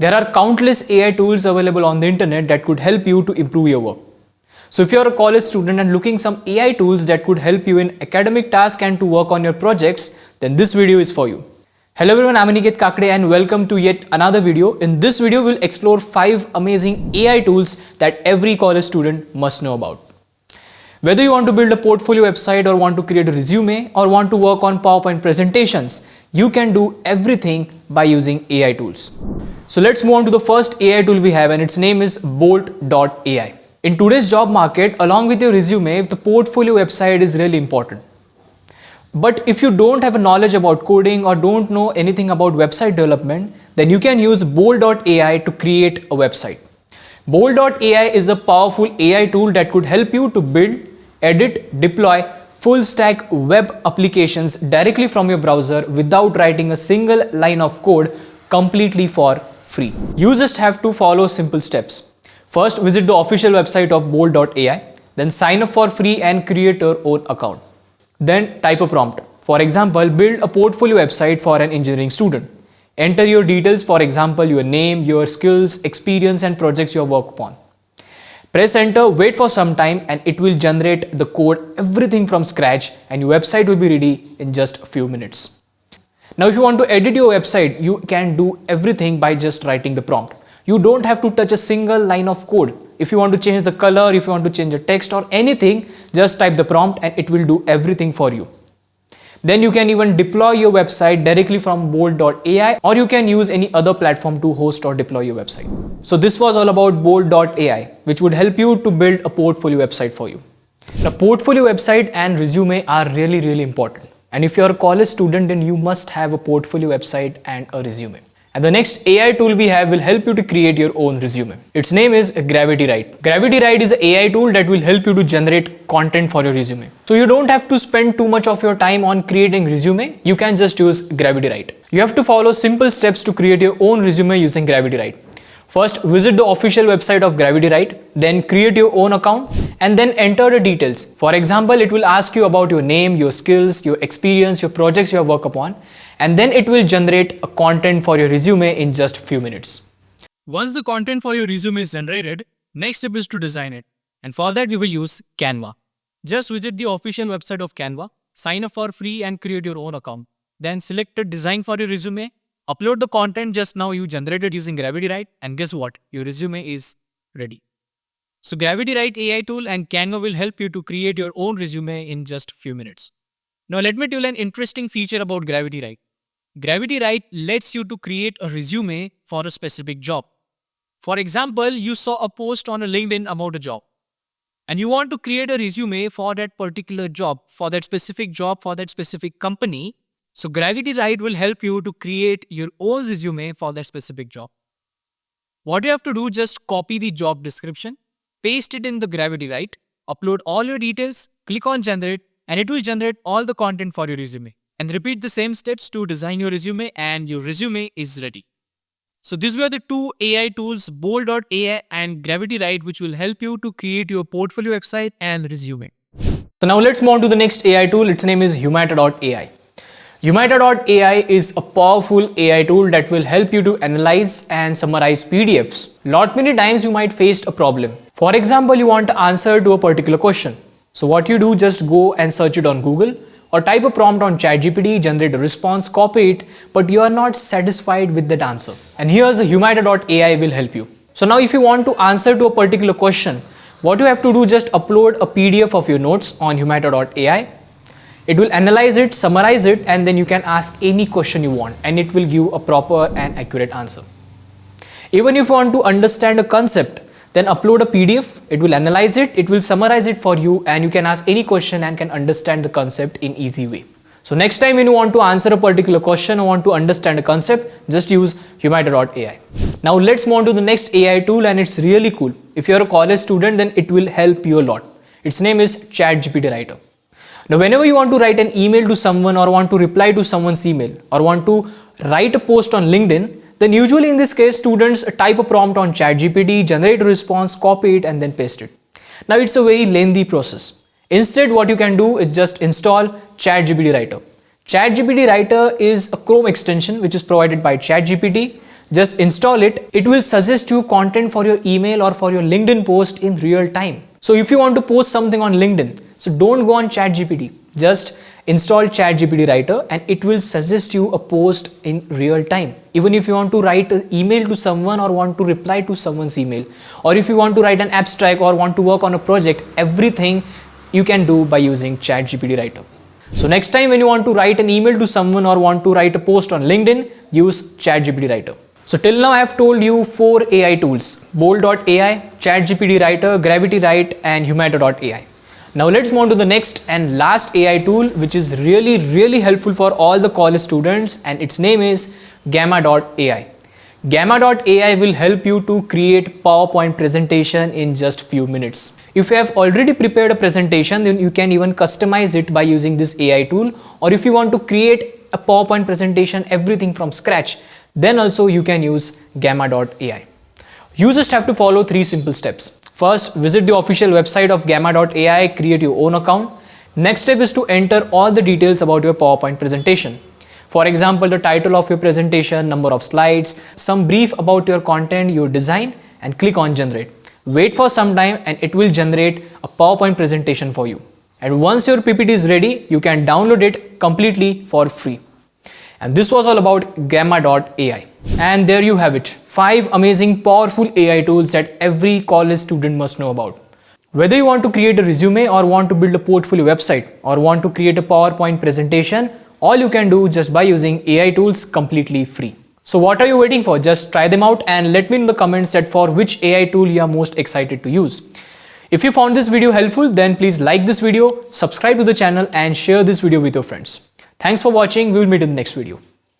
There are countless AI tools available on the internet that could help you to improve your work. So if you're a college student and looking some AI tools that could help you in academic tasks and to work on your projects, then this video is for you. Hello everyone, I'm Aniket Kakade and welcome to yet another video. In this video, we'll explore 5 amazing AI tools that every college student must know about. Whether you want to build a portfolio website or want to create a resume or want to work on PowerPoint presentations, you can do everything by using AI tools. So let's move on to the first AI tool we have, and its name is Bolt.ai. In today's job market, along with your resume, the portfolio website is really important. But if you don't have a knowledge about coding or don't know anything about website development, then you can use BoldA.ai to create a website. BoldA.ai is a powerful AI tool that could help you to build, edit, deploy full stack web applications directly from your browser without writing a single line of code, completely for free. You just have to follow simple steps. First, visit the official website of Bold.ai, then sign up for free and create your own account. Then type a prompt. For example, build a portfolio website for an engineering student. Enter your details, for example, your name, your skills, experience and projects you work upon. Press enter, wait for some time and it will generate the code, everything from scratch, and your website will be ready in just a few minutes. Now if you want to edit your website, you can do everything by just writing the prompt. You don't have to touch a single line of code. If you want to change the color, if you want to change the text or anything, just type the prompt and it will do everything for you. Then you can even deploy your website directly from Bold.ai, or you can use any other platform to host or deploy your website. So this was all about Bold.ai, which would help you to build a portfolio website for you. Now portfolio website and resume are really important. And if you're a college student, then you must have a portfolio website and a resume. And the next AI tool we have will help you to create your own resume. Its name is GravityRide. GravityRide is an AI tool that will help you to generate content for your resume. So you don't have to spend too much of your time on creating resume. You can just use GravityRide. You have to follow simple steps to create your own resume using GravityRide. First, visit the official website of GravityRide, then create your own account and then enter the details. For example, it will ask you about your name, your skills, your experience, your projects you work upon, and then it will generate a content for your resume in just a few minutes. Once the content for your resume is generated, next step is to design it. And for that, we will use Canva. Just visit the official website of Canva, sign up for free and create your own account. Then select a design for your resume, upload the content just now you generated using GravityRide, and guess what? Your resume is ready. So GravityRide AI tool and Canva will help you to create your own resume in just a few minutes. Now let me tell you an interesting feature about GravityRide. GravityRide lets you to create a resume for a specific job. For example, you saw a post on a LinkedIn about a job and you want to create a resume for that particular job, for that specific company. So GravityRide will help you to create your own resume for that specific job. What you have to do, just copy the job description, paste it in the GravityRide, upload all your details, click on generate, and it will generate all the content for your resume. And repeat the same steps to design your resume and your resume is ready. So these were the 2 AI tools, Bold.ai and GravityRide, which will help you to create your portfolio website and resume. So now let's move on to the next AI tool. Its name is Humata.ai. Humata.ai is a powerful AI tool that will help you to analyze and summarize PDFs. Many times you might face a problem. For example, you want an answer to a particular question. So what you do, just go and search it on Google or type a prompt on ChatGPT, generate a response, copy it, but you are not satisfied with that answer. And here's the Humata.ai will help you. So now if you want to answer to a particular question, what you have to do, just upload a PDF of your notes on Humata.ai. It will analyze it, summarize it, and then you can ask any question you want and it will give a proper and accurate answer. Even if you want to understand a concept, then upload a PDF, it will analyze it, it will summarize it for you, and you can ask any question and can understand the concept in easy way. So next time when you want to answer a particular question or want to understand a concept, just use Humata.ai. Now let's move on to the next AI tool, and it's really cool. If you're a college student, then it will help you a lot. Its name is ChatGPTWriter. Now whenever you want to write an email to someone or want to reply to someone's email or want to write a post on LinkedIn, then usually in this case, students type a prompt on ChatGPT, generate a response, copy it and then paste it. Now it's a very lengthy process. Instead, what you can do is just install ChatGPTWriter. ChatGPTWriter is a Chrome extension which is provided by ChatGPT. Just install it. It will suggest you content for your email or for your LinkedIn post in real time. So if you want to post something on LinkedIn, so don't go on ChatGPT. Just install ChatGPTWriter and it will suggest you a post in real time. Even if you want to write an email to someone or want to reply to someone's email, or if you want to write an abstract or want to work on a project, everything you can do by using ChatGPTWriter. So next time when you want to write an email to someone or want to write a post on LinkedIn, use ChatGPTWriter. So till now I have told you 4 AI tools: BoldA.ai, ChatGPTWriter, GravityRide and Humata.ai. Now let's move on to the next and last AI tool, which is really helpful for all the college students, and its name is Gamma.ai. Gamma.ai will help you to create PowerPoint presentation in just few minutes. If you have already prepared a presentation, then you can even customize it by using this AI tool. Or if you want to create a PowerPoint presentation, everything from scratch, then also you can use Gamma.ai. You just have to follow 3 simple steps. First, visit the official website of Gamma.ai, create your own account. Next step is to enter all the details about your PowerPoint presentation. For example, the title of your presentation, number of slides, some brief about your content, your design, and click on generate. Wait for some time and it will generate a PowerPoint presentation for you. And once your PPT is ready, you can download it completely for free. And this was all about Gamma.ai. And there you have it, 5 amazing powerful AI tools that every college student must know about. Whether you want to create a resume or want to build a portfolio website or want to create a PowerPoint presentation, all you can do just by using AI tools completely free. So what are you waiting for? Just try them out and let me know in the comments that for which AI tool you are most excited to use. If you found this video helpful, then please like this video, subscribe to the channel and share this video with your friends. Thanks for watching. We will meet in the next video.